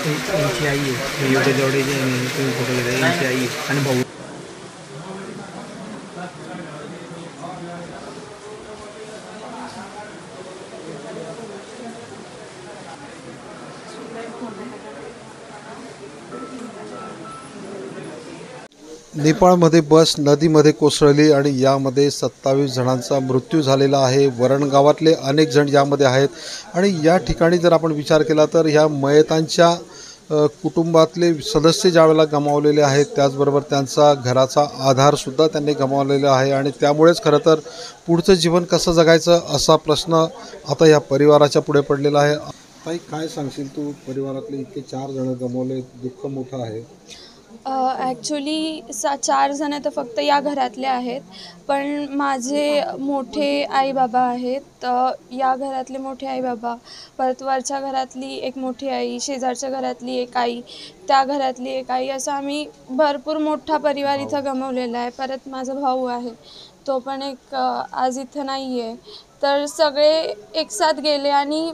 यांची आई आहे, योगेश जवडे जे तुम्ही फोटो घेता यांची आई आहे आणि भाऊ. नेपाळमध्ये बस नदीमध्ये कोसळली आणि यामध्ये 27 जणांचा मृत्यू झालेला आहे. वरण गावातले अनेक जण यामध्ये आहेत आणि या ठिकाणी जर आपण विचार केला तर ह्या मयतांच्या कुटुंबातले सदस्य ज्यावेळेला गमावलेले आहेत, त्याचबरोबर त्यांचा घराचा आधारसुद्धा त्यांनी गमावलेला आहे आणि त्यामुळेच खरं तर पुढचं जीवन कसं जगायचं असा प्रश्न आता या परिवाराच्या पुढे पडलेला आहे. ताई, काय सांगशील तू? परिवारातले इतके 4 जण गमावले, दुःख मोठं आहे. ॲक्च्युली 4 जण तर फक्त या घरातले आहेत, पण माझे मोठे आई बाबा आहेत. या घरातले मोठे आई बाबा, परत वरच्या घरातली एक मोठी आई, शेजारच्या घरातली एक आई, त्या घरातली एक आई, असं आम्ही भरपूर मोठा परिवार इथं गमावलेला आहे. परत माझा भाऊ आहे, तो पण एक आज इथं नाही आहे. तर सगळे एकसाथ गेले आणि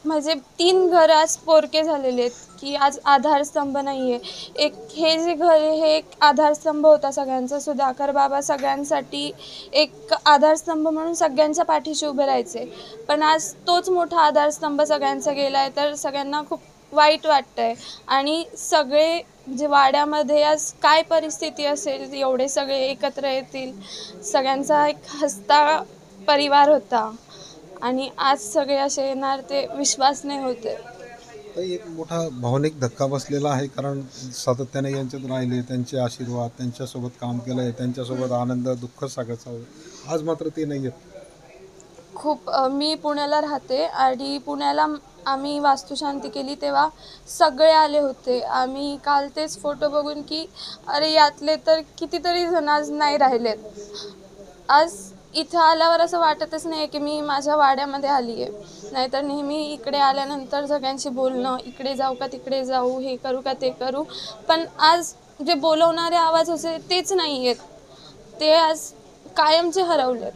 म्हणजे 3 घरं आज पोरके झालेले आहेत की आज आधारस्तंभ नाही आहे. हे जे घर आहे हे एक आधारस्तंभ होता सगळ्यांचा. सुधाकर बाबा सगळ्यांसाठी एक आधारस्तंभ म्हणून सगळ्यांच्या पाठीशी उभे राहायचे, पण आज तोच मोठा आधारस्तंभ सगळ्यांचा गेला आहे. तर सगळ्यांना खूप वाईट वाटतं आहे आणि सगळे जे वाड्यामध्ये आज काय परिस्थिती असेल, एवढे सगळे एकत्र येतील, सगळ्यांचा एक हसता परिवार होता आणि आज सगळे असे येणार ते विश्वास नाही होते. एक मोठा भावनिक धक्का बसलेला आहे, कारण सातत्याने यांच्यात राहिले, त्यांचे आशीर्वाद, त्यांच्यासोबत काम केलं आहे, त्यांच्यासोबत आनंद दुःख सागायचं, आज मात्र ते नाही आहेत. खूप मी पुण्याला राहते आणि पुण्याला आम्ही वास्तुशांती केली तेव्हा सगळे आले होते. आम्ही काल तेच फोटो बघून की अरे यातले तर कितीतरी जण आज नाही राहिलेत. आज इथं आल्यावर असं वाटतच नाही की मी माझ्या वाड्यामध्ये आली आहे. नाहीतर नेहमी इकडे आल्यानंतर सगळ्यांशी बोलणं, इकडे जाऊ का तिकडे जाऊ, हे करू का ते करू, पण आज जे बोलवणारे आवाज असे तेच नाही आहेत, ते आज कायमचे हरवलेत.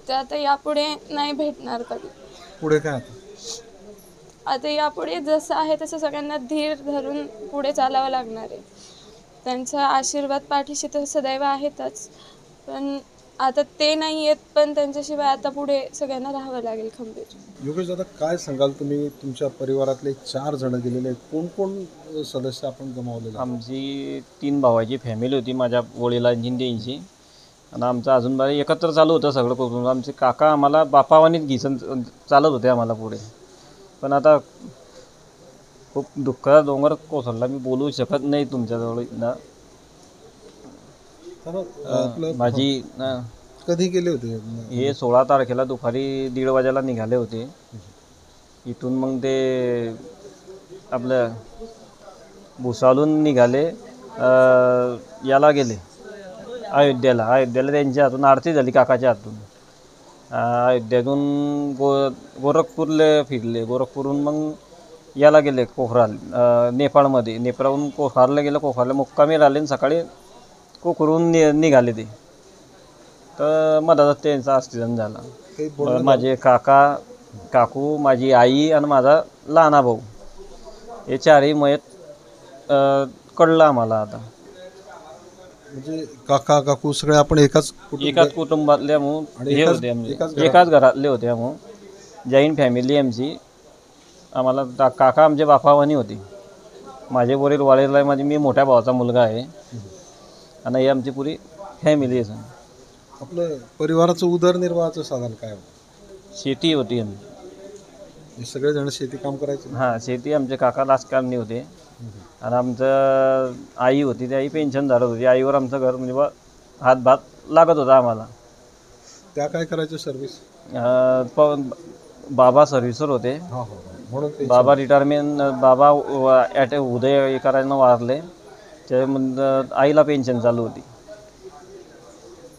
ते आता यापुढे नाही भेटणार कधी. पुढे काय आता यापुढे जसं आहे तसं सगळ्यांना धीर धरून पुढे चालावं लागणार आहे. त्यांचा आशीर्वाद पाठीशी तर सदैव आहेतच, पण आता ते नाही आहेत, पण त्यांच्याशिवाय आता पुढे सगळ्यांना राहावं लागेल खंबीर. योगेश दादा, काय सांगाल तुम्ही? तुमच्या परिवारातले 4 जण गेलेले आहेत, कोण कोण सदस्य आपण गमावलेले? आमची 3 भावाची फॅमिली होती, माझ्या वडिलांची त्यांची, आणि आमचं अजून बारी एकत्र चालू होतं सगळं करून. आमचे काका आम्हाला बापावानीच घिसन चालत होते आम्हाला पुढे, पण आता खूप दुःखाचा डोंगर कोसळला. मी बोलू शकत नाही तुमच्याजवळ ना. माझी कधी गेले होते हे 16 तारखेला दुपारी 1:30 वाजेला निघाले होते इथून. मग ते आपलं भुसावळून निघाले, याला गेले अयोध्येला त्यांच्या हातून आरती झाली काकाच्या हातून. अयोध्येतून गोरखपूरला फिरले, गोरखपूरहून मग याला गेले कोकराल, नेपाळमध्ये. नेपाळहून कोकराला गेले, कोकराला मुक्कामी राहिले आणि सकाळी कोकरून निघाले ते. तर मधात त्यांचा ॲक्सिडेंट झाला. माझे काकू, माझी आई आणि माझा लहाना भाऊ, हे 4ही मयत कळलं आम्हाला. आता म्हणजे काका काकू सगळे आपण एकाच कुटुंबातल्या म्हणून हे होते, एकाच घरातले होते. म्हणून जैन फॅमिली आमची. आम्हाला काका आमचे बापावानी होते. माझे वडील वाळेला, म्हणजे मी मोठ्या भावाचा मुलगा आहे आणि ही आमची पुरी फॅमिली आहे. आपलं परिवाराचं उदरनिर्वाहाचं साधन काय होतं? शेती होती आमची. सगळेजण शेती काम करायचे? हां, शेती. आमचे काका राजकारणी होते आणि आमचं आई होती, ती आई पेन्शन धरत होती. आईवर आमचं घर म्हणजे हातभात लागत होता आम्हाला. त्या काय करायचं सर्व्हिस? बाबा सर्व्हिसर होते. म्हणून बाबा रिटायरमेंट, बाबा उदय करायला वारले, त्याच्यामध्ये आईला पेन्शन चालू होती.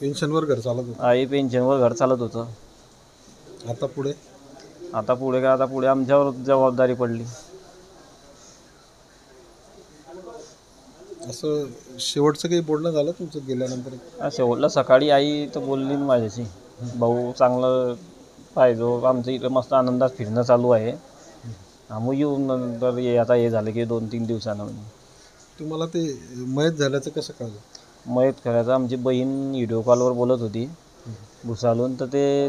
पेन्शनवर घर चालत होतं? आई पेन्शनवर घर चालत होतं. आता पुढे काय, आता पुढे आमच्यावर जबाबदारी पडली. असं शेवटचं काही बोलणं झालं तुमचं गेल्यानंतर? शेवटला सकाळी आई तर बोलली माझ्याशी, भाऊ चांगलं पाहिजे, आमचं इथं मस्त आनंदात फिरणं चालू आहे, आम्ही येऊन नंतर आता हे झालं की 2-3 दिवसानं तुम्हाला ते मयत झाल्याचं कसं कळलं? मयत करायचं आमची बहीण व्हिडिओ कॉलवर बोलत होती भुसावळून, तर ते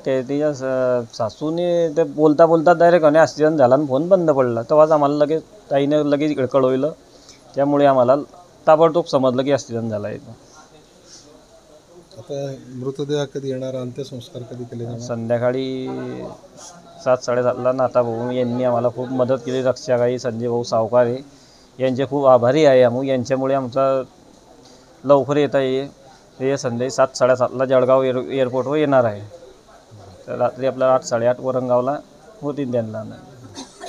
तिच्या सासूने ते बोलता बोलता डायरेक्ट ॲक्सिडेंट झाला आणि फोन बंद पडला. तेव्हाच आम्हाला लगेच ताईने लगेच इकडे कळवलं. त्यामुळे आम्हाला ताबडतोब समजलं की ॲक्सिडेंट झाला आहे. आता मृतदेह कधी येणार, अंत्यसंस्कार कधी केले जाणार? संध्याकाळी 7-7:30ला नाता भाऊ यांनी आम्हाला खूप मदत केली. रक्षागाई संजय भाऊ सावकारे यांचे खूप आभारी आहे आम्ही. यांच्यामुळे आमचा लवकर येता येईल. ते संध्याकाळी 7-7:30ला जळगाव एअरपोर्टवर येणार आहे. तर रात्री आपला 8-8:30 वरणगावला होतील. त्यांना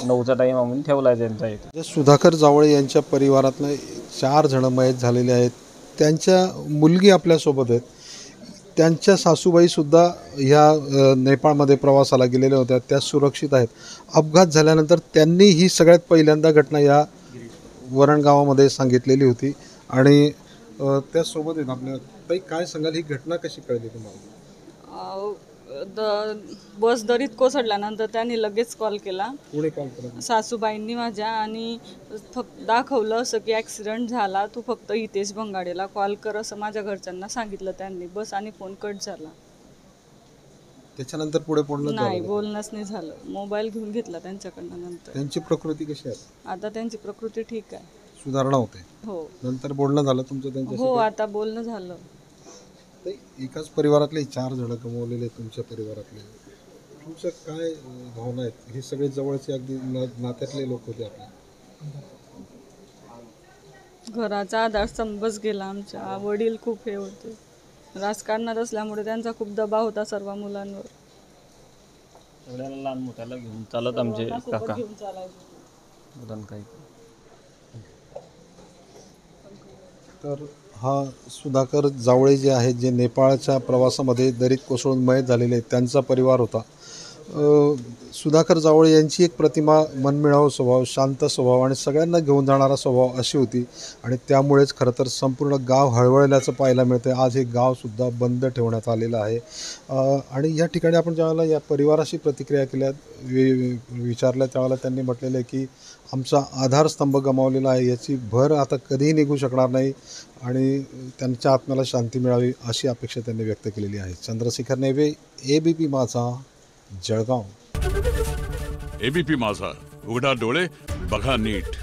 9चा टाईम आम्ही ठेवला आहे त्यांचा इथे. सुधाकर जावळे यांच्या परिवारातनं 4 जण मयत झालेले आहेत. त्यांच्या मुलगी आपल्यासोबत आहेत. त्यांच्या सासूबाईसुद्धा ह्या नेपाळमध्ये प्रवासाला गेलेल्या होत्या. त्या सुरक्षित आहेत. अपघात झाल्यानंतर त्यांनी ही सगळ्यात पहिल्यांदा घटना या वरणगावामध्ये सांगितलेली होती आणि त्यासोबत आहेत आपल्या. ताई, काय सांगाल, ही घटना कशी कळली तुम्हाला? बस दरीत कोसळल्यानंतर त्यांनी लगेच कॉल केला पुढे कॉल करा. सासूबाईंनी माझ्या, आणि फक्त दाखवलं असं की ॲक्सिडेंट झाला, तू फक्त हितेश भंगाडेला कॉल कर असं माझ्या घरच्यांना सांगितलं त्यांनी. बस आणि फोन कट झाला. त्याच्यानंतर पुढे बोलणं नाही, झालं? बोलणंच नाही झालं. मोबाईल घेऊन घेतला त्यांच्याकडनं. नंतर त्यांची प्रकृती कशी आहे? आता त्यांची प्रकृती ठीक आहे. सुधारणा होते? हो नंतर बोलणं झालं तुमचं त्यांच्याशी? हो, आता बोलणं झालं. एकाच परिवारातले 4 जण गमावलेले तुमच्या परिवारातले. तुमचं काय भावना आहेत? हे सगळे जवळचे अगदी नात्यातले लोक होते आपले. घराचा आधारस्तंभच गेला आमच्या. वडील खूप हे होते, राजकारणात असल्यामुळे त्यांचा खूप दबाव होता सर्व मुलांवर. एवढ्याला लहान मोठ्याला घेऊन चालत आमचे काका घेऊन चालायचे. मुलांना काही. तर हा सुधाकर जावळे जे आहेत, जे नेपाळच्या प्रवासामध्ये दरीत कोसळून मयत झालेले आहेत, त्यांचा परिवार होता. सुधाकर जावळे यांची एक प्रतिमा मनमिळावू स्वभाव, शांत स्वभाव आणि सगळ्यांना घेऊन जाणारा स्वभाव अशी होती आणि त्यामुळेच खरं तर संपूर्ण गाव हळवळल्याचं पाहायला मिळतं. आज हे गावसुद्धा बंद ठेवण्यात आलेलं आहे. आणि या ठिकाणी आपण ज्यावेळेला या परिवाराशी प्रतिक्रिया केल्या, विचारल्या, त्यावेळेला त्यांनी म्हटलेलं आहे की आमचा आधारस्तंभ गमावलेला आहे, याची भर आता कधीही निघू शकणार नाही आणि त्यांच्या आत्म्याला शांती मिळावी अशी अपेक्षा त्यांनी व्यक्त केलेली आहे. चंद्रशेखर नेवे, ABP माझा, जळगाव. ABP माझा, उघडा डोळे बघा नीट.